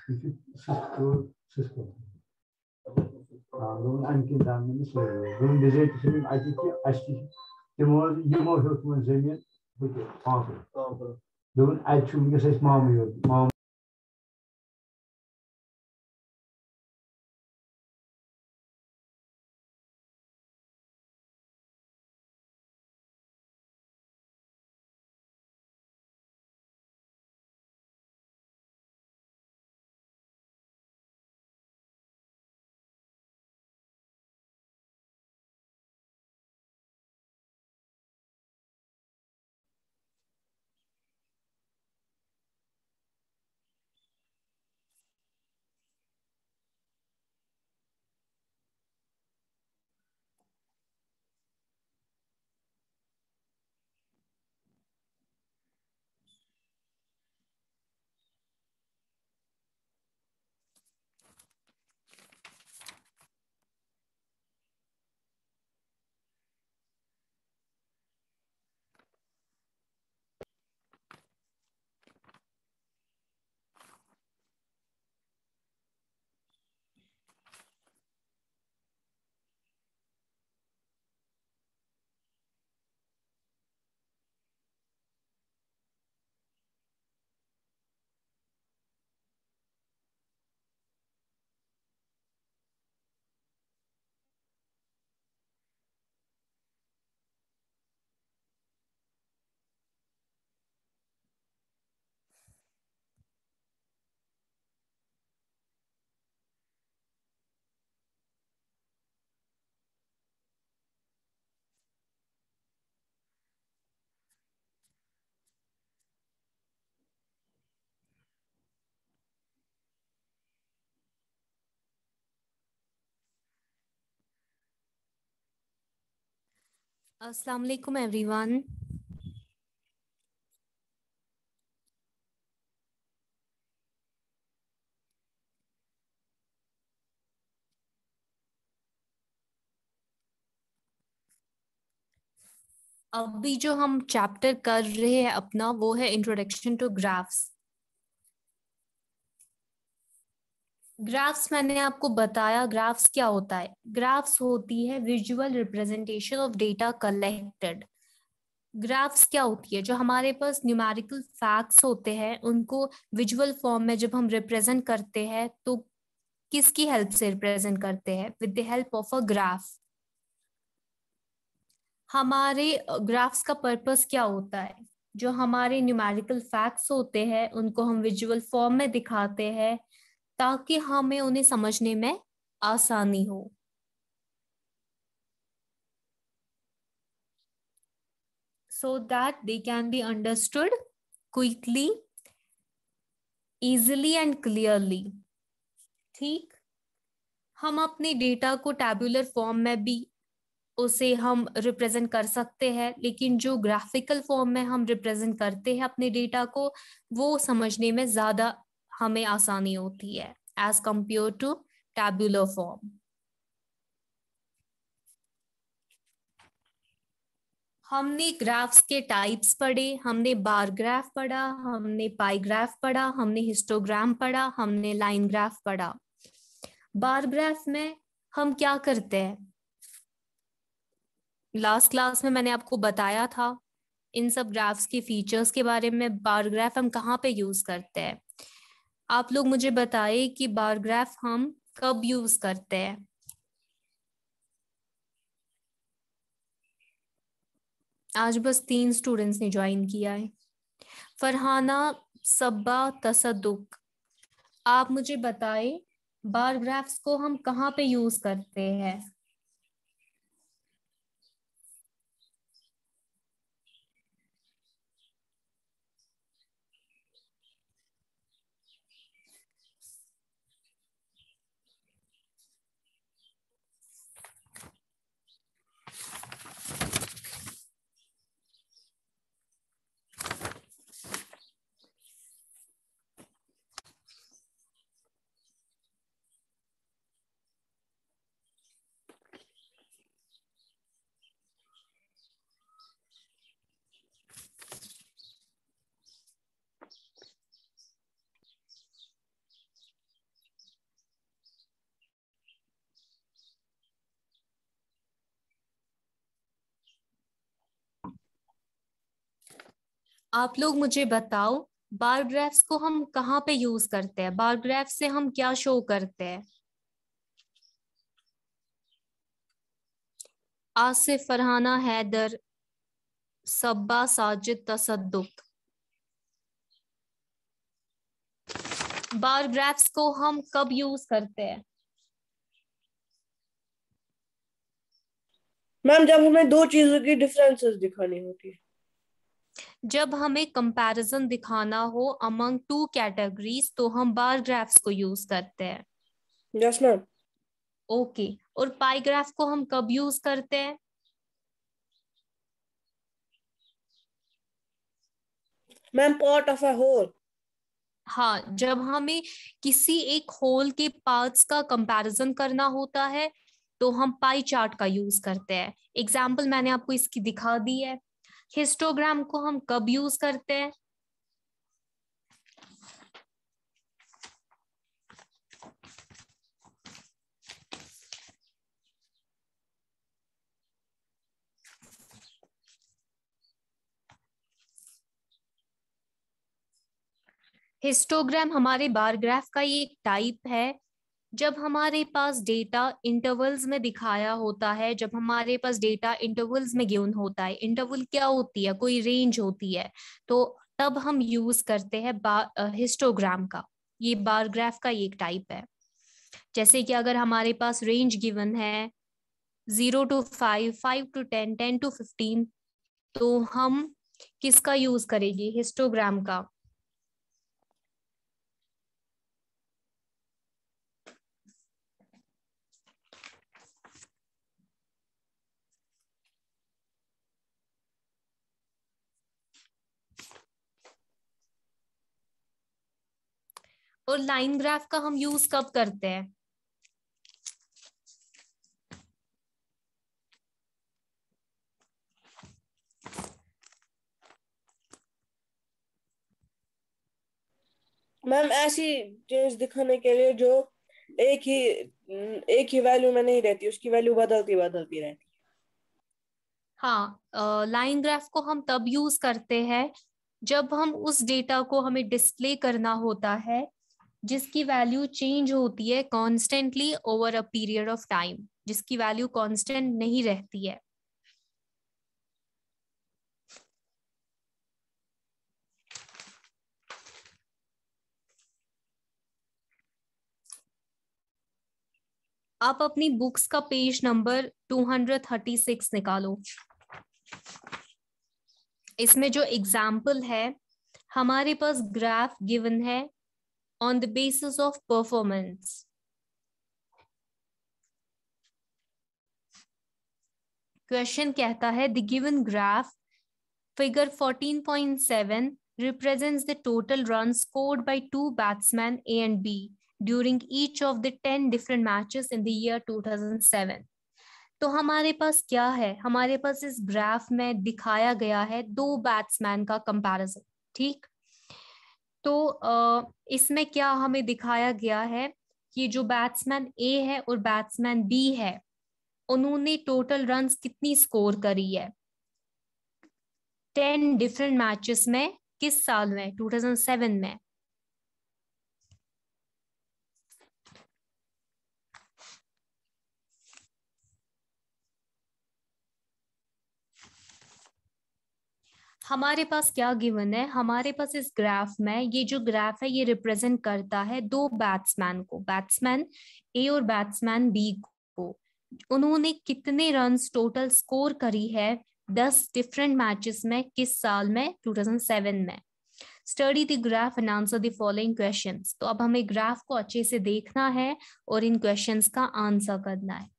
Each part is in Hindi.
Cisco. Anki damını söylüyor. Bunun bizeytisinin acıki aşkı yemo hükmün zemin bu fazla. Bunun açımı ses mamıyor. अस्सलाम वालेकुम एवरीवन। अभी जो हम चैप्टर कर रहे हैं अपना वो है इंट्रोडक्शन टू ग्राफ्स। ग्राफ्स मैंने आपको बताया ग्राफ्स क्या होता है। ग्राफ्स होती है visual representation of data collected. Graphs क्या होती है, जो हमारे पास न्यूमेरिकल फैक्ट्स होते हैं उनको विजुअल फॉर्म में जब हम रिप्रेजेंट करते हैं तो किसकी हेल्प से रिप्रेजेंट करते हैं? With the help of a graph. हमारे ग्राफ्स का पर्पस क्या होता है? जो हमारे न्यूमेरिकल फैक्ट्स होते हैं उनको हम विजुअल फॉर्म में दिखाते हैं ताकि हमें उन्हें समझने में आसानी हो। So that they can be understood quickly, easily and clearly। ठीक, हम अपने डेटा को टैबुलर फॉर्म में भी उसे हम रिप्रेजेंट कर सकते हैं, लेकिन जो ग्राफिकल फॉर्म में हम रिप्रेजेंट करते हैं अपने डेटा को वो समझने में ज्यादा हमें आसानी होती है as compare to tabular form. हमने ग्राफ्स के टाइप्स पढ़े, हमने बार ग्राफ पढ़ा, हमने पाई ग्राफ पढ़ा, हमने हिस्टोग्राम पढ़ा, हमने लाइन ग्राफ पढ़ा। बार ग्राफ में हम क्या करते हैं? लास्ट क्लास में मैंने आपको बताया था इन सब ग्राफ्स के फीचर्स के बारे में। बार ग्राफ हम कहाँ पे यूज करते हैं? आप लोग मुझे बताइए कि बार ग्राफ हम कब यूज करते हैं? आज बस 3 स्टूडेंट्स ने ज्वाइन किया है। फरहाना, सब्बा, तसद्दुक, आप मुझे बताएं बार ग्राफ्स को हम कहाँ पे यूज करते हैं? आप लोग मुझे बताओ, बार ग्राफ्स को हम कहाँ पे यूज करते हैं? बार ग्राफ से हम क्या शो करते हैं? आसिफ, फरहाना, हैदर, सब्बा, साजिद, तसद्दुक। बार ग्राफ्स को हम कब यूज करते हैं? मैम जब हमें दो चीजों की डिफरेंसेस दिखानी होती है। जब हमें कंपैरिजन दिखाना हो अमंग टू कैटेगरीज तो हम बार ग्राफ्स को यूज करते हैं। Yes ma'am. ओके, और पाई ग्राफ को हम कब यूज करते हैं? Ma'am part of a whole. हाँ, जब हमें किसी एक होल के पार्ट्स का कंपैरिजन करना होता है तो हम पाई चार्ट का यूज करते हैं। एग्जाम्पल मैंने आपको इसकी दिखा दी है। हिस्टोग्राम को हम कब यूज करते हैं? हिस्टोग्राम हमारे बार ग्राफ का ये एक टाइप है। जब हमारे पास डेटा इंटरवल्स में दिखाया होता है, जब हमारे पास डेटा इंटरवल्स में गिवन होता है, इंटरवल क्या होती है, कोई रेंज होती है, तो तब हम यूज करते हैं हिस्टोग्राम का। ये बार ग्राफ का एक टाइप है। जैसे कि अगर हमारे पास रेंज गिवन है 0 to 5, 5 to 10, 10 to 15, तो हम किसका यूज करेंगे? हिस्टोग्राम का। और लाइन ग्राफ का हम यूज कब करते हैं? मैम ऐसी चेंज दिखाने के लिए जो एक ही वैल्यू में नहीं रहती, उसकी वैल्यू बदलती बदलती रहती। हाँ, लाइन ग्राफ को हम तब यूज करते हैं जब हम उस डेटा को हमें डिस्प्ले करना होता है जिसकी वैल्यू चेंज होती है constantly over a period of time, जिसकी वैल्यू कांस्टेंट नहीं रहती है। आप अपनी बुक्स का पेज नंबर 236 निकालो। इसमें जो एग्जाम्पल है, हमारे पास ग्राफ गिवन है on the basis of performance. Question कहता है the given graph figure 14.7 represents the total runs scored by two batsmen A and B during each of the 10 different matches in the year 2007. तो हमारे पास क्या है? हमारे पास इस ग्राफ में दिखाया गया है दो बैट्समैन का कंपैरिजन। ठीक, तो इसमें क्या हमें दिखाया गया है कि जो बैट्समैन ए है और बैट्समैन बी है, उन्होंने टोटल रन्स कितनी स्कोर करी है 10 डिफरेंट मैचेस में। किस साल में? 2007 में। हमारे पास क्या गिवन है? हमारे पास इस ग्राफ में, ये जो ग्राफ है ये रिप्रेजेंट करता है दो बैट्समैन को, बैट्समैन ए और बैट्समैन बी को। उन्होंने कितने रन्स टोटल स्कोर करी है 10 डिफरेंट मैचेस में, किस साल में? 2007 में। Study the graph and answer the following questions. तो अब हमें ग्राफ को अच्छे से देखना है और इन क्वेश्चंस का आंसर करना है।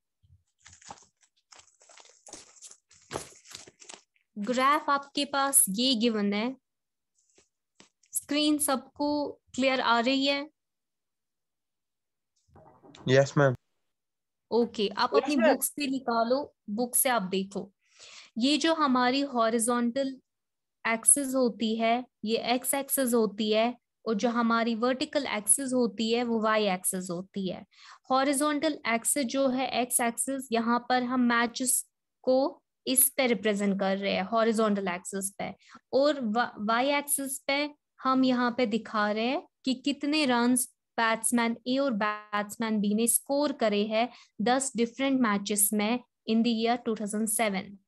ग्राफ आपके पास ये गिवन है। स्क्रीन सबको क्लियर आ रही है? Yes ma'am. ओके, आप अपनी बुक से निकालो, बुक से आप देखो। ये जो हमारी हॉरिजॉन्टल एक्सिस होती है ये एक्स एक्सिस होती है, और जो हमारी वर्टिकल एक्सिस होती है वो वाई एक्सिस होती है। हॉरिजॉन्टल एक्सिस जो है एक्स एक्सिस, यहाँ पर हम मैचेस को इस पे रिप्रेजेंट कर रहे हैं हॉरिजॉन्टल एक्सिस पे, और वाई एक्सिस पे हम यहाँ पे दिखा रहे हैं कि कितने रन्स बैट्समैन ए और बैट्समैन बी ने स्कोर करे हैं 10 डिफरेंट मैचेस में इन द ईयर 2007।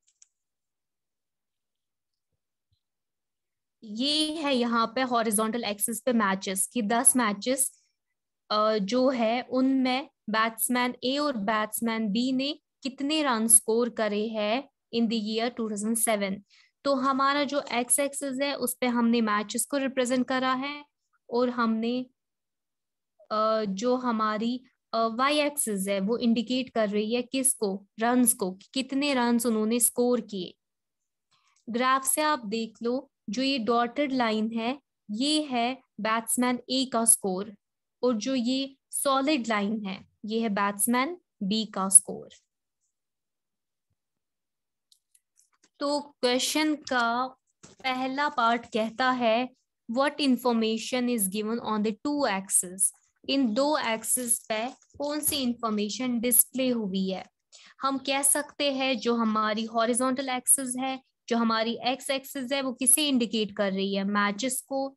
ये है यहाँ पे हॉरिजॉन्टल एक्सिस पे मैचेस कि 10 मैचेस जो है उनमें बैट्समैन ए और बैट्समैन बी ने कितने रन स्कोर करे हैं इन द ईयर 2007। तो हमारा जो एक्स एक्सिस है उस पे हमने मैचेस को रिप्रेजेंट करा है, और हमने जो हमारी वाई एक्सिस है वो इंडिकेट कर रही है किसको, रन्स को, कितने रन्स उन्होंने स्कोर किए। ग्राफ से आप देख लो, जो ये डॉटेड लाइन है ये है बैट्समैन ए का स्कोर, और जो ये सॉलिड लाइन है ये है बैट्समैन बी का स्कोर। तो क्वेश्चन का पहला पार्ट कहता है what information is given on the two axis. इन दो एक्सिस पे कौन सी इंफॉर्मेशन डिस्प्ले हुई है। हम कह सकते हैं जो हमारी हॉरिजॉन्टल एक्सिस है, जो हमारी एक्स एक्सिस है, वो किसे इंडिकेट कर रही है, मैचेस को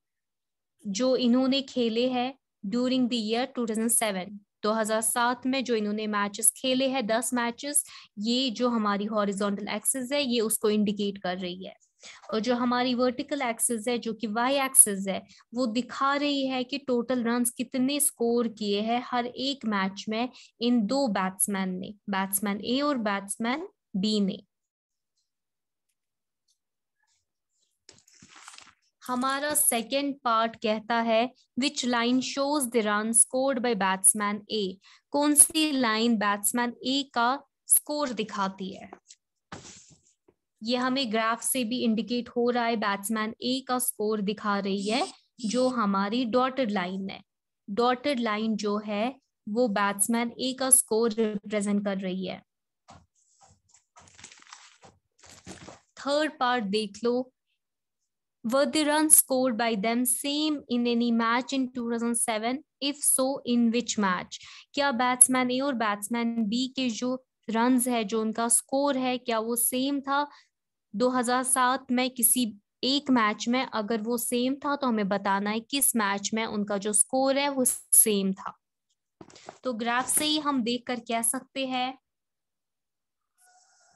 जो इन्होंने खेले हैं ड्यूरिंग द ईयर 2007। 2007 में जो इन्होंने मैचेस खेले हैं 10 मैचेस, ये जो हमारी हॉरिजॉन्टल एक्सिस है ये उसको इंडिकेट कर रही है। और जो हमारी वर्टिकल एक्सिस है जो कि वाई एक्सिस है वो दिखा रही है कि टोटल रन्स कितने स्कोर किए हैं हर एक मैच में इन दो बैट्समैन ने, बैट्समैन ए और बैट्समैन बी ने। हमारा सेकेंड पार्ट कहता है which line shows the run scored by batsman A. कौन सी लाइन बैट्समैन ए का स्कोर दिखाती है। ये हमें ग्राफ से भी इंडिकेट हो रहा है, बैट्समैन ए का स्कोर दिखा रही है जो हमारी डॉटेड लाइन है। डॉटेड लाइन जो है वो बैट्समैन ए का स्कोर रिप्रेजेंट कर रही है। थर्ड पार्ट देख लो, were the runs scored by them same in any match in 2007? If so, in which match? क्या बैट्समैन ए और बैट्समैन बी के जो रन्स है, जो उनका स्कोर है, क्या वो सेम था 2007 में किसी एक मैच में? अगर वो सेम था तो हमें बताना है किस मैच में उनका जो स्कोर है वो सेम था। तो ग्राफ से ही हम देखकर कह सकते हैं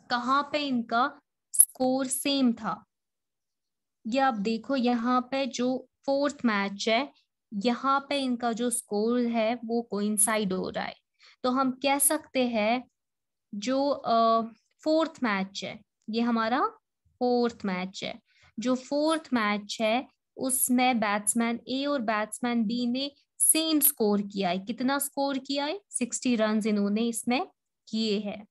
कहाँ पे इनका स्कोर सेम था। ये आप देखो यहाँ पे जो फोर्थ मैच है यहाँ पे इनका जो स्कोर है वो कोइंसाइड हो रहा है। तो हम कह सकते हैं जो फोर्थ मैच है ये हमारा फोर्थ मैच है। जो फोर्थ मैच है उसमें बैट्समैन ए और बैट्समैन बी ने सेम स्कोर किया है। कितना स्कोर किया है? 60 रन इन्होंने इसमें किए हैं।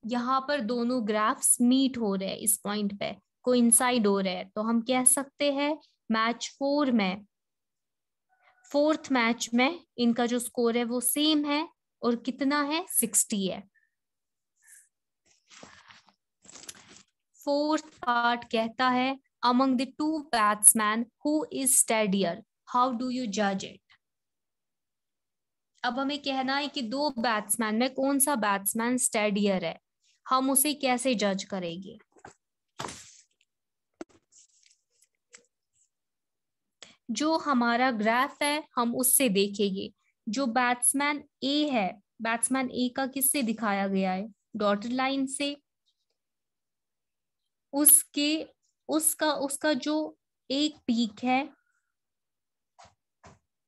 यहाँ पर दोनों ग्राफ्स मीट हो रहे हैं, इस पॉइंट पे कोइंसाइड हो रहे हैं। तो हम कह सकते हैं मैच 4 में, फोर्थ मैच में इनका जो स्कोर है वो सेम है, और कितना है? 60 है। फोर्थ पार्ट कहता है among the two batsman who is steadier, how do you जज इट। अब हमें कहना है कि दो बैट्समैन में कौन सा बैट्समैन स्टेडियर है, हम उसे कैसे जज करेंगे। जो हमारा ग्राफ है हम उससे देखेंगे। जो बैट्समैन ए है, बैट्समैन ए का किससे दिखाया गया है? डॉटेड लाइन से। उसका जो एक पीक है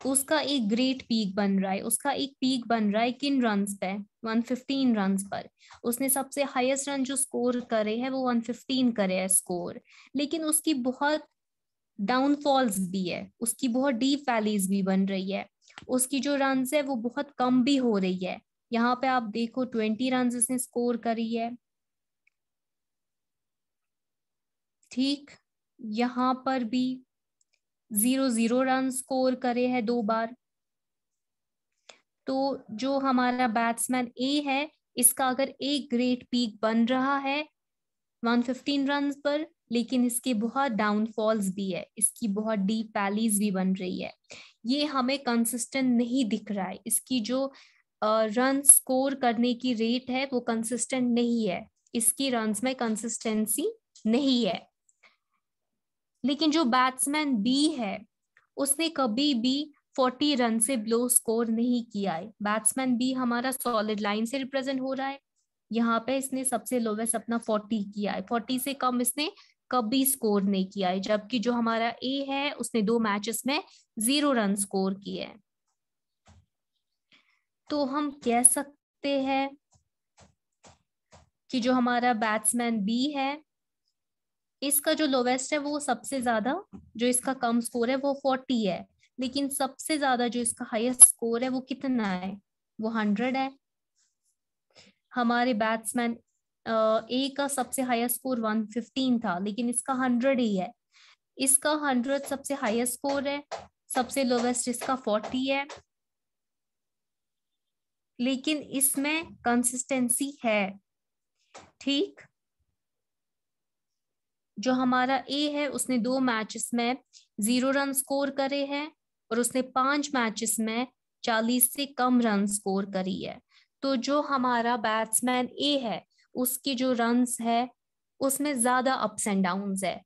उसका एक ग्रेट पीक बन रहा है। उसका एक पीक बन रहा है किन रन्स पे? 115 रन्स पर। उसने सबसे हाईएस्ट रन जो स्कोर करे हैं वो 115 करे है स्कोर। लेकिन उसकी बहुत डाउनफॉल्स भी है, उसकी बहुत डीप वैलीज भी बन रही है। उसकी जो रन्स है वो बहुत कम भी हो रही है। यहाँ पे आप देखो 20 रन्स इसने स्कोर करी है, ठीक। यहाँ पर भी 0-0 रन स्कोर करे हैं 2 बार। तो जो हमारा बैट्समैन ए है इसका अगर एक ग्रेट पीक बन रहा है 115 रन पर, लेकिन इसके बहुत डाउनफॉल्स भी है, इसकी बहुत डीप वैलीज भी बन रही है। ये हमें कंसिस्टेंट नहीं दिख रहा है। इसकी जो रन स्कोर करने की रेट है वो कंसिस्टेंट नहीं है। इसकी रन्स में कंसिस्टेंसी नहीं है। लेकिन जो बैट्समैन बी है उसने कभी भी 40 रन से बिलो स्कोर नहीं किया है। बैट्समैन बी हमारा सॉलिड लाइन से रिप्रेजेंट हो रहा है, यहाँ पे इसने सबसे लोवेस्ट अपना 40 किया है, 40 से कम इसने कभी स्कोर नहीं किया है। जबकि जो हमारा ए है उसने 2 मैचेस में 0 रन स्कोर किए हैं। तो हम कह सकते हैं कि जो हमारा बैट्समैन बी है इसका जो लोवेस्ट है वो सबसे ज्यादा, जो इसका कम स्कोर है वो 40 है, लेकिन सबसे ज्यादा जो इसका हाईएस्ट स्कोर है वो कितना है, वो 100 है। हमारे बैट्समैन ए का सबसे हाईएस्ट स्कोर 115 था, लेकिन इसका 100 ही है। इसका 100 सबसे हाईएस्ट स्कोर है, सबसे लोवेस्ट इसका 40 है, लेकिन इसमें कंसिस्टेंसी है। ठीक, जो हमारा ए है उसने 2 मैचेस में 0 रन स्कोर करे हैं और उसने 5 मैचेस में 40 से कम रन स्कोर करी है। तो जो हमारा बैट्समैन ए है उसकी जो रन्स है उसमें ज्यादा अप्स एंड डाउन्स है।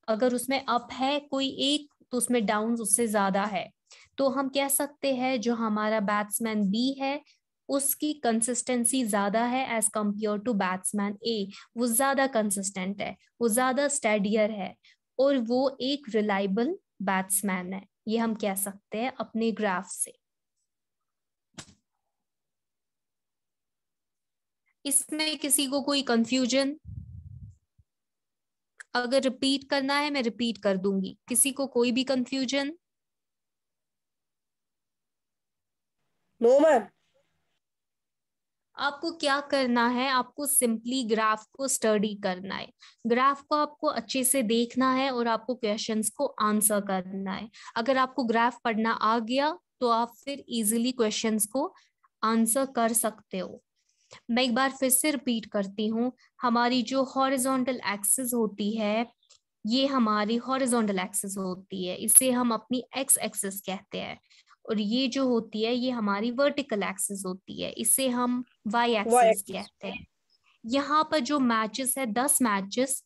अगर उसमें अप है कोई एक तो उसमें डाउन्स उससे ज्यादा है। तो हम कह सकते हैं जो हमारा बैट्समैन बी है उसकी कंसिस्टेंसी ज्यादा है एज कंपेयर टू बैट्समैन ए। वो ज्यादा कंसिस्टेंट है, वो ज्यादा स्टेडियर है और वो एक रिलायबल बैट्समैन है, ये हम कह सकते हैं अपने ग्राफ से। इसमें किसी को कोई कंफ्यूजन? अगर रिपीट करना है मैं रिपीट कर दूंगी। किसी को कोई भी कंफ्यूजन? No ma'am. आपको क्या करना है, आपको सिंपली ग्राफ को स्टडी करना है। ग्राफ को आपको अच्छे से देखना है और आपको क्वेश्चंस को आंसर करना है। अगर आपको ग्राफ पढ़ना आ गया तो आप फिर इजीली क्वेश्चंस को आंसर कर सकते हो। मैं एक बार फिर से रिपीट करती हूँ, हमारी जो हॉरिजॉन्टल एक्सिस होती है ये हमारी हॉरिजॉन्टल एक्सिस होती है, इसे हम अपनी एक्स एक्सिस कहते हैं। और ये जो होती है ये हमारी वर्टिकल एक्सिस होती है, इसे हम वाई एक्सिस कहते हैं। यहाँ पर जो मैचेस है 10 मैचेस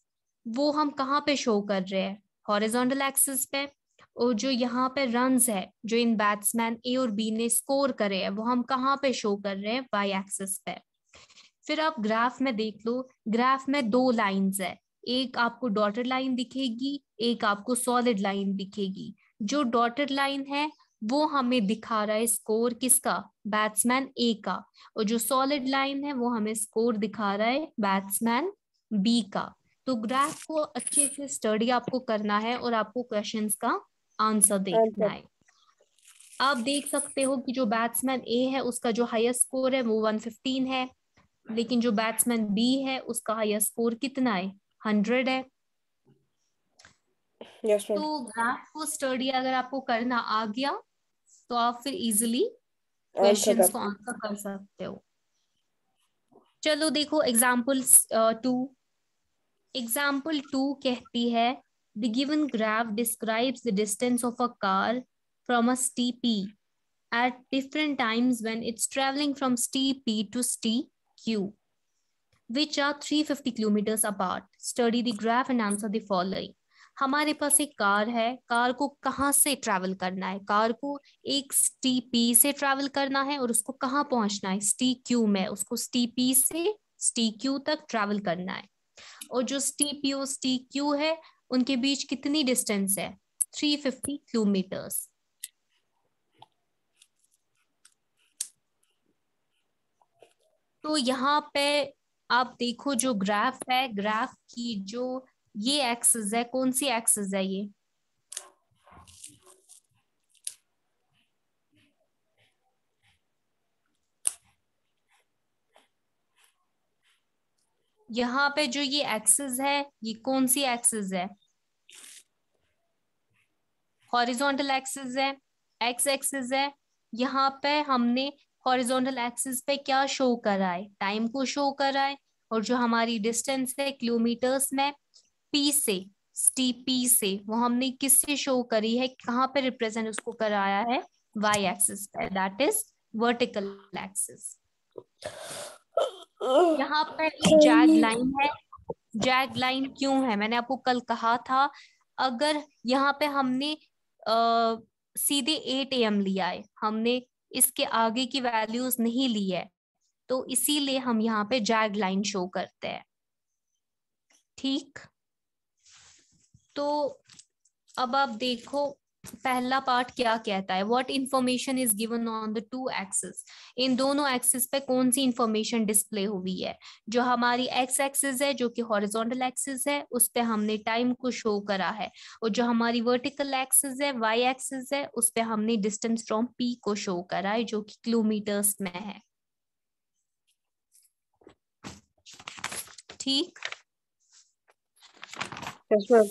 वो हम कहाँ पे शो कर रहे हैं, हॉरिजॉन्टल एक्सिस पे। और जो यहाँ पे रन्स है जो इन बैट्समैन ए और बी ने स्कोर करे हैं वो हम कहाँ पे शो कर रहे हैं, वाई एक्सिस पे। फिर आप ग्राफ में देख लो, ग्राफ में 2 लाइंस है, एक आपको डॉटेड लाइन दिखेगी, एक आपको सॉलिड लाइन दिखेगी। जो डॉटेड लाइन है वो हमें दिखा रहा है स्कोर किसका, बैट्समैन ए का, और जो सॉलिड लाइन है वो हमें स्कोर दिखा रहा है बैट्समैन बी का। तो ग्राफ को अच्छे से स्टडी आपको करना है और आपको क्वेश्चंस का आंसर देखना है। आप देख सकते हो कि जो बैट्समैन ए है उसका जो हाईएस्ट स्कोर है वो 115 है, लेकिन जो बैट्समैन बी है उसका हाईएस्ट स्कोर कितना है, 100 है। yes, तो ग्राफ को स्टडी अगर आपको करना आ गया तो आप फिर इजीली क्वेश्चंस को आंसर कर सकते हो। चलो देखो एग्जाम्पल 2। एग्जाम्पल 2 कहती है the given graph describes the distance of a car from a steep P at different times when it's traveling from steep P to steep Q, which are 350 kilometers apart. Study the graph and answer the following. हमारे पास एक कार है, कार को कहाँ से ट्रैवल करना है, कार को एक स्टी पी से ट्रैवल करना है और उसको कहाँ पहुंचना है, स्टी क्यू में, उसको स्टी पी से स्टी क्यू तक ट्रैवल करना है। और जो स्टी पी और स्टी क्यू है उनके बीच कितनी डिस्टेंस है, 350 किलोमीटर्स। तो यहाँ पे आप देखो जो ग्राफ है, ग्राफ की जो ये एक्सिस है, कौन सी एक्सिस है ये, यहाँ पे जो ये एक्सिस है ये कौन सी एक्सिस है, हॉरिजॉन्टल एक्सिस है, एक्स एक्सिस है। यहाँ पे हमने हॉरिजॉन्टल एक्सिस पे क्या शो करा है, टाइम को शो करा है। और जो हमारी डिस्टेंस है किलोमीटर्स में, पी से, टी पी से, वो हमने किससे शो करी है, कहाँ पे रिप्रेजेंट उसको कराया है, वाई एक्सिस पे, दैट इज वर्टिकल एक्सिस। यहाँ पे एक जैग लाइन है। जैग लाइन क्यों है? मैंने आपको कल कहा था, अगर यहाँ पे हमने सीधे 8 AM लिया है, हमने इसके आगे की वैल्यूज नहीं ली है, तो इसीलिए हम यहाँ पे जैग लाइन शो करते हैं। ठीक, तो अब आप देखो पहला पार्ट क्या कहता है। What information is given on the two axis. इन दोनों एक्सिस पे कौन सी इंफॉर्मेशन डिस्प्ले हुई है? जो हमारी एक्स एक्सिस है, जो कि हॉरिजॉन्टल एक्सिस है, उस पे हमने टाइम को शो करा है, और जो हमारी वर्टिकल एक्सिस है, वाई एक्सिस है, उस पे हमने डिस्टेंस फ्रॉम पी को शो करा है, जो कि किलोमीटर्स में है। ठीक, यस मैम।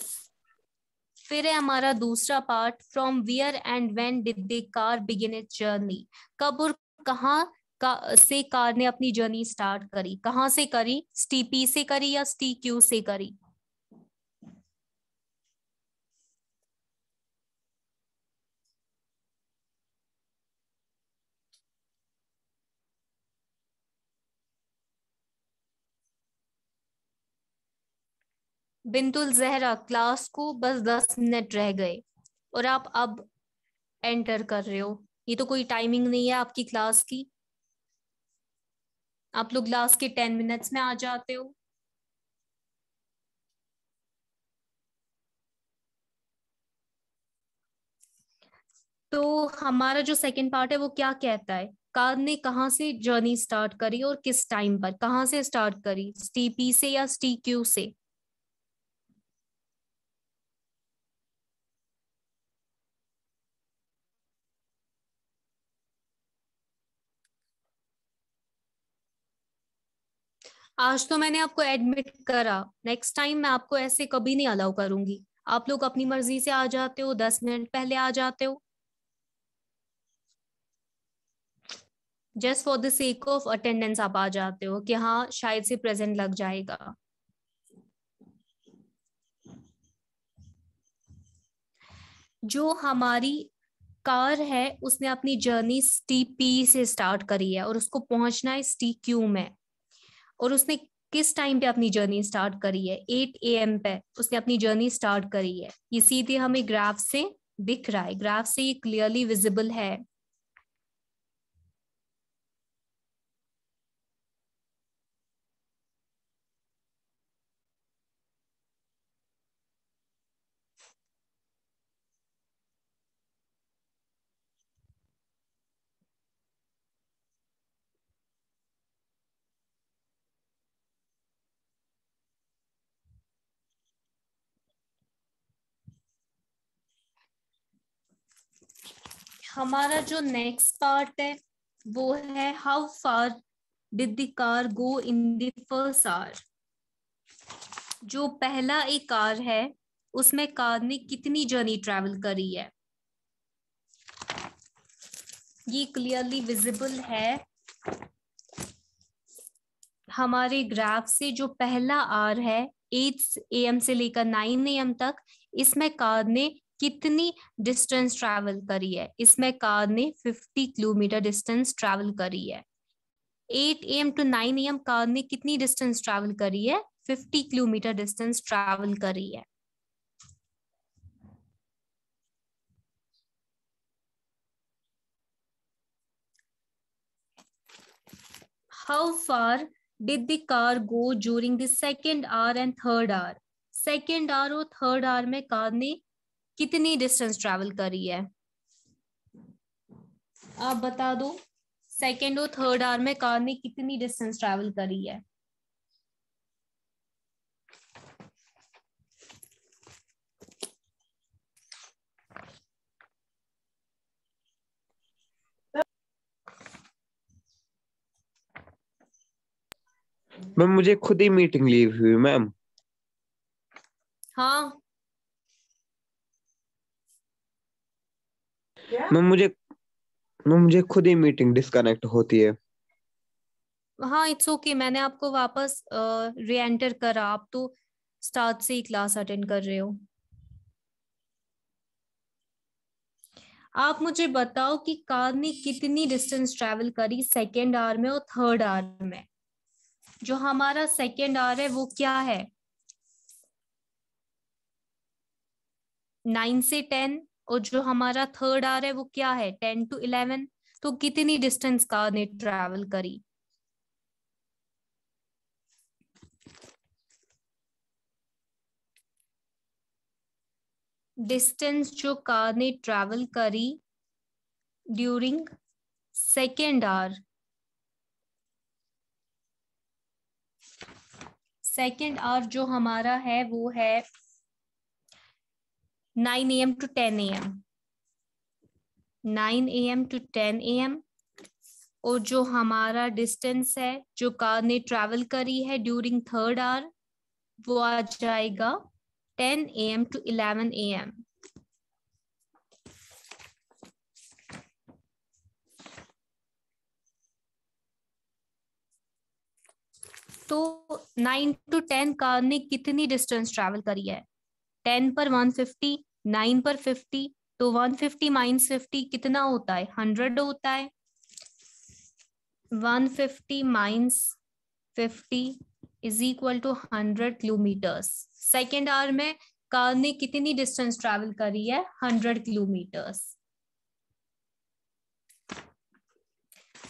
फिर है हमारा दूसरा part, from wear and when did the car begin it's journey. कब और कहाँ से कार ने अपनी जर्नी स्टार्ट करी? कहाँ से करी? STP से करी या STQ से करी? बिंतुल जहरा, क्लास को बस 10 मिनट रह गए और आप अब एंटर कर रहे हो। ये तो कोई टाइमिंग नहीं है आपकी क्लास की। आप लोग क्लास के 10 मिनट्स में आ जाते हो। तो हमारा जो सेकंड पार्ट है वो क्या कहता है? कार ने कहाँ से जर्नी स्टार्ट करी और किस टाइम पर? कहाँ से स्टार्ट करी, STP से या STQ से? आज तो मैंने आपको एडमिट करा, नेक्स्ट टाइम मैं आपको ऐसे कभी नहीं अलाउ करूंगी। आप लोग अपनी मर्जी से आ जाते हो, 10 मिनट पहले आ जाते हो, just for the sake of attendance आप आ जाते हो कि हाँ शायद से प्रेजेंट लग जाएगा। जो हमारी कार है उसने अपनी जर्नी STP से स्टार्ट करी है और उसको पहुंचना है STQ में, और उसने किस टाइम पे अपनी जर्नी स्टार्ट करी है? 8 AM पे उसने अपनी जर्नी स्टार्ट करी है। ये सीधे हमें ग्राफ से दिख रहा है, ग्राफ से ये क्लियरली विजिबल है। हमारा जो नेक्स्ट पार्ट है वो है, how far did the car go in the first hour. जो पहला एक कार है उसमें कार ने कितनी जर्नी ट्रैवल करी है? ये क्लियरली विजिबल है हमारे ग्राफ से। जो पहला आर है 8 AM से लेकर 9 AM तक, इसमें कार ने कितनी डिस्टेंस ट्रैवल करी है? इसमें कार ने 50 किलोमीटर डिस्टेंस ट्रैवल करी है। 8 AM to 9 AM कार ने कितनी डिस्टेंस ट्रैवल करी है? 50 किलोमीटर डिस्टेंस ट्रैवल करी है। How far did the car go during the second hour and third hour? Second hour और थर्ड आवर में कार ने कितनी डिस्टेंस ट्रैवल करी है? आप बता दो, सेकेंड और थर्ड आवर में कार ने कितनी डिस्टेंस ट्रैवल करी है? मैम मुझे खुद ही मीटिंग ली हुई मैम। हाँ मैम मुझे खुद ही मीटिंग डिस्कनेक्ट होती है। हाँ, इट्स ओके, मैंने आपको वापस री एंटर करा। आप तो स्टार्ट से ही क्लास अटेंड कर रहे हो। आप मुझे बताओ कि कार ने कितनी डिस्टेंस ट्रैवल करी सेकेंड आवर में और थर्ड आवर में? जो हमारा सेकेंड आवर है वो क्या है, 9 से 10, और जो हमारा थर्ड आवर है वो क्या है, 10 to 11। तो कितनी डिस्टेंस कार ने ट्रैवल करी? डिस्टेंस जो कार ने ट्रैवल करी during second hour, second hour जो हमारा है वो है 9 AM to 10 AM, 9 AM to 10 AM। और जो हमारा डिस्टेंस है जो कार ने ट्रैवल करी है ड्यूरिंग थर्ड आवर वो आ जाएगा 10 AM to 11 AM। तो 9 to 10 कार ने कितनी डिस्टेंस ट्रैवल करी है? 10 पर 150, 9 पर 50, तो 150 माइनस 50 कितना होता है, 100 होता है। 150 minus 50 is equal to 100 kilometres. Second hour में कार ने कितनी डिस्टेंस ट्रैवल करी है, 100 किलोमीटर्स।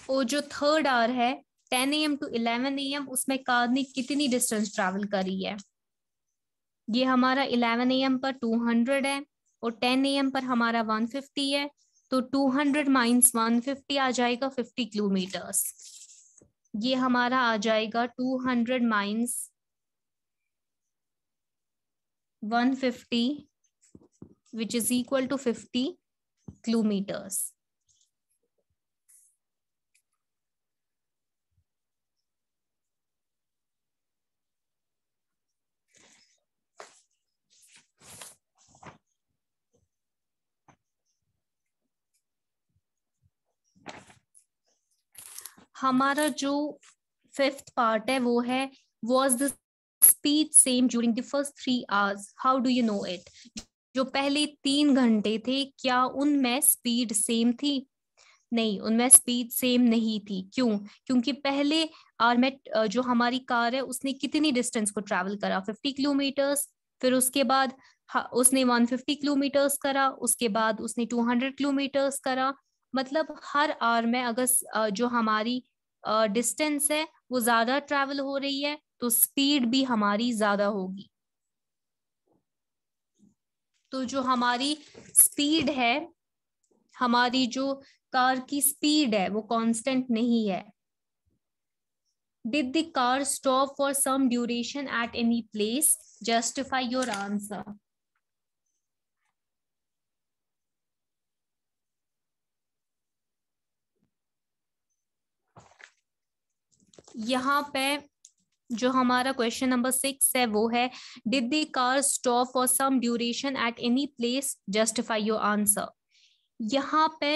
और जो थर्ड आवर है 10 AM to 11 AM, उसमें कार ने कितनी डिस्टेंस ट्रैवल करी है? ये हमारा 11 AM पर 200 है और 10 AM पर हमारा 150 है, तो 200 माइनस 150 आ जाएगा 50 किलोमीटर्स। ये हमारा आ जाएगा 200 minus 150 which is equal to 50 kilometres. हमारा जो फिफ्थ पार्ट है वो है was the speed same during the first 3 hours, how do you know it? जो पहले 3 घंटे थे क्या उनमें स्पीड सेम थी? नहीं, उनमें स्पीड सेम नहीं थी। क्यों? क्योंकि पहले आवर में जो हमारी कार है उसने कितनी डिस्टेंस को ट्रैवल करा, 50 किलोमीटर्स। फिर उसके बाद उसने 150 किलोमीटर्स करा, उसके बाद उसने 200 किलोमीटर्स करा। मतलब हर आवर में अगर जो हमारी डिस्टेंस है वो ज्यादा ट्रैवल हो रही है तो स्पीड भी हमारी ज्यादा होगी। तो जो हमारी स्पीड है, हमारी जो कार की स्पीड है वो कांस्टेंट नहीं है। Did the car stop for some duration at any place? Justify your answer. यहाँ पे जो हमारा क्वेश्चन नंबर 6 है वो है Did the car stop for some duration at any place? Justify your answer. यहाँ पे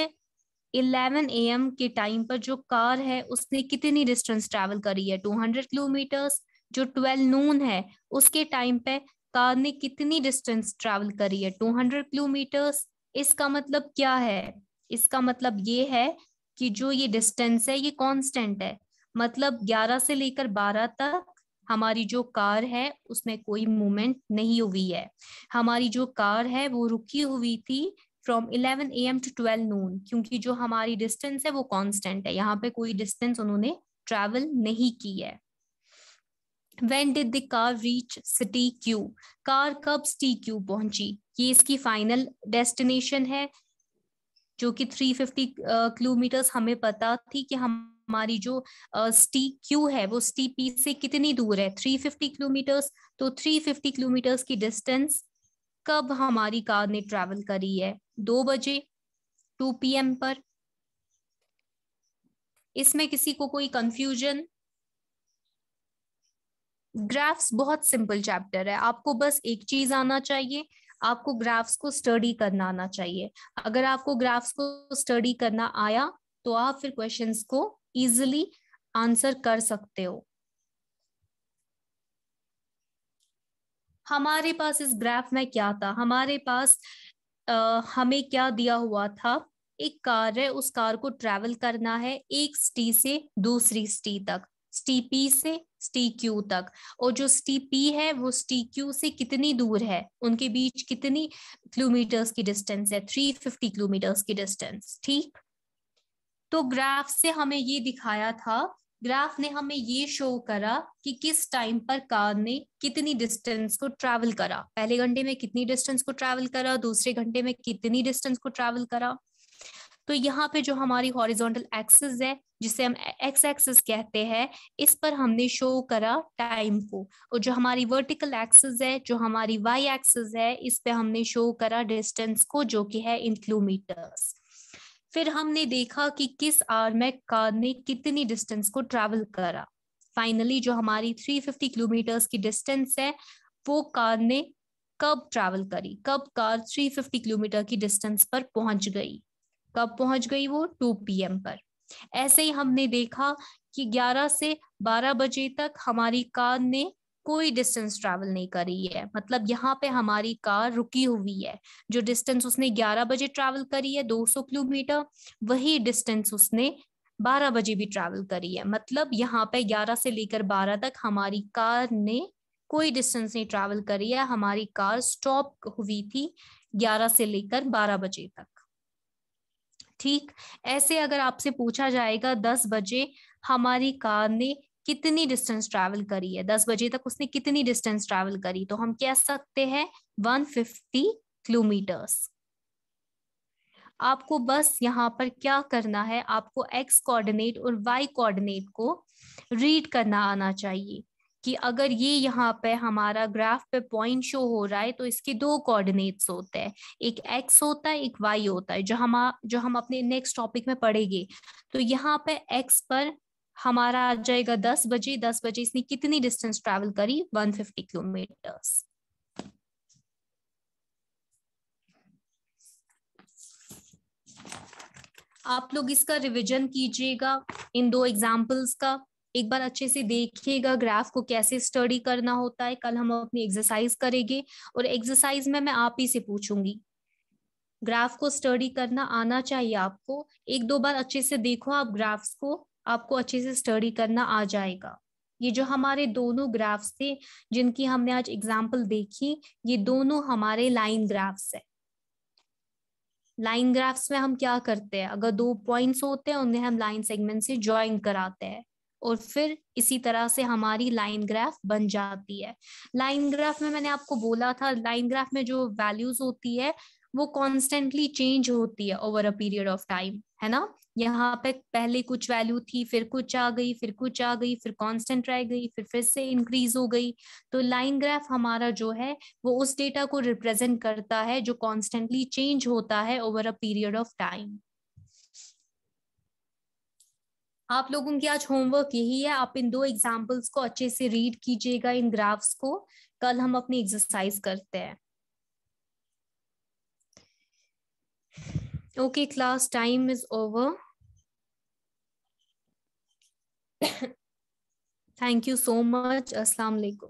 11 AM के टाइम पर जो कार है उसने कितनी डिस्टेंस ट्रैवल करी है, 200 किलोमीटर्स। जो 12 नून है उसके टाइम पे कार ने कितनी डिस्टेंस ट्रैवल करी है, 200 किलोमीटर्स। इसका मतलब क्या है? इसका मतलब ये है कि जो ये डिस्टेंस है ये कांस्टेंट है। मतलब 11 से लेकर 12 तक हमारी जो कार है उसमें कोई मूवमेंट नहीं हुई है। हमारी जो कार है वो रुकी हुई थी फ्रॉम 11 AM to 12 नून, क्योंकि जो हमारी डिस्टेंस है वो कांस्टेंट है। यहाँ पे कोई डिस्टेंस उन्होंने ट्रैवल नहीं की है। When did the car reach city Q? Car कब सिटी क्यू पहुंची? ये इसकी फाइनल डेस्टिनेशन है जो कि 350 किलोमीटर्स। हमें पता थी कि हमारी जो सिटी क्यू है वो सिटी पी से कितनी दूर है, 350 किलोमीटर्स। तो 350 किलोमीटर्स की डिस्टेंस कब हमारी कार ने ट्रैवल करी है, 2 बजे, 2 PM पर। इसमें किसी को कोई कंफ्यूजन? ग्राफ्स बहुत सिंपल चैप्टर है, आपको बस एक चीज आना चाहिए, आपको ग्राफ्स को स्टडी करना आना चाहिए। अगर आपको ग्राफ्स को स्टडी करना आया तो आप फिर क्वेश्चंस को इजीली आंसर कर सकते हो। हमारे पास इस ग्राफ में क्या था, हमारे पास हमें क्या दिया हुआ था, एक कार है, उस कार को ट्रैवल करना है एक सिटी से दूसरी सिटी तक। स्टी पी से स्टी क्यू तक, और जो स्टी पी है वो स्टी क्यू से कितनी दूर है, उनके बीच कितनी किलोमीटर्स की डिस्टेंस है, 350 किलोमीटर्स की डिस्टेंस। ठीक, तो ग्राफ से हमें ये दिखाया था, ग्राफ ने हमें ये शो करा कि किस टाइम पर कार ने कितनी डिस्टेंस को ट्रैवल करा, पहले घंटे में कितनी डिस्टेंस को ट्रैवल करा, दूसरे घंटे में कितनी डिस्टेंस को ट्रैवल करा। तो यहाँ पे जो हमारी हॉरिजॉन्टल एक्सिस है, जिसे हम एक्स एक्सिस कहते हैं, इस पर हमने शो करा टाइम को, और जो हमारी वर्टिकल एक्सिस है, जो हमारी वाई एक्सिस है, इस पे हमने शो करा डिस्टेंस को, जो कि है इन किलोमीटर्स। फिर हमने देखा कि किस आवर में कार ने कितनी डिस्टेंस को ट्रैवल करा। फाइनली जो हमारी 350 किलोमीटर्स की डिस्टेंस है, वो कार ने कब ट्रैवल करी, कब कार 350 किलोमीटर की डिस्टेंस पर पहुंच गई, कब पहुंच गई वो 2 PM पर। ऐसे ही हमने देखा कि 11 से 12 बजे तक हमारी कार ने कोई डिस्टेंस ट्रैवल नहीं करी है, मतलब यहाँ पे हमारी कार रुकी हुई है। जो डिस्टेंस उसने 11 बजे ट्रैवल करी है 200 किलोमीटर, वही डिस्टेंस उसने 12 बजे भी ट्रैवल करी है, मतलब यहाँ पे 11 से लेकर 12 तक हमारी कार ने कोई डिस्टेंस नहीं ट्रैवल करी है, हमारी कार स्टॉप हुई थी 11 से लेकर 12 बजे तक। ठीक, ऐसे अगर आपसे पूछा जाएगा 10 बजे हमारी कार ने कितनी डिस्टेंस ट्रैवल करी है, 10 बजे तक उसने कितनी डिस्टेंस ट्रैवल करी, तो हम कह सकते हैं 150 किलोमीटर्स। आपको बस यहाँ पर क्या करना है, आपको एक्स कोऑर्डिनेट और वाई कोऑर्डिनेट को रीड करना आना चाहिए कि अगर ये यहाँ पे हमारा ग्राफ पे पॉइंट शो हो रहा है तो इसके 2 कोऑर्डिनेट्स होते हैं, एक एक्स होता है, एक वाई होता है, जो हम अपने नेक्स्ट टॉपिक में पढ़ेंगे। तो यहाँ पे एक्स पर हमारा आ जाएगा 10 बजे, 10 बजे इसने कितनी डिस्टेंस ट्रैवल करी, 150 किलोमीटर्स। आप लोग इसका रिवीजन कीजिएगा इन 2 एग्जाम्पल्स का, एक बार अच्छे से देखिएगा ग्राफ को कैसे स्टडी करना होता है। कल हम अपनी एक्सरसाइज करेंगे और एक्सरसाइज में मैं आप ही से पूछूंगी। ग्राफ को स्टडी करना आना चाहिए आपको, 1-2 बार अच्छे से देखो आप ग्राफ्स को, आपको अच्छे से स्टडी करना आ जाएगा। ये जो हमारे दोनों ग्राफ्स थे जिनकी हमने आज एग्जाम्पल देखी, ये दोनों हमारे लाइन ग्राफ्स है। लाइन ग्राफ्स में हम क्या करते हैं, अगर 2 पॉइंट्स होते हैं उन्हें हम लाइन सेगमेंट से ज्वाइन कराते हैं और फिर इसी तरह से हमारी लाइन ग्राफ बन जाती है। लाइन ग्राफ में मैंने आपको बोला था, लाइन ग्राफ में जो वैल्यूज होती है वो कॉन्स्टेंटली चेंज होती है over a period of time, है ना। यहाँ पे पहले कुछ वैल्यू थी, फिर कुछ आ गई, फिर कुछ आ गई, फिर कांस्टेंट रह गई, फिर से इंक्रीज हो गई। तो लाइन ग्राफ हमारा जो है वो उस डेटा को रिप्रेजेंट करता है जो कॉन्स्टेंटली चेंज होता है over a period of time. आप लोगों की आज होमवर्क यही है, आप इन 2 एग्जाम्पल्स को अच्छे से रीड कीजिएगा, इन ग्राफ्स को। कल हम अपनी एक्सरसाइज करते हैं। Okay class, time is over. Thank you so much. अस्सलाम वालेकुम।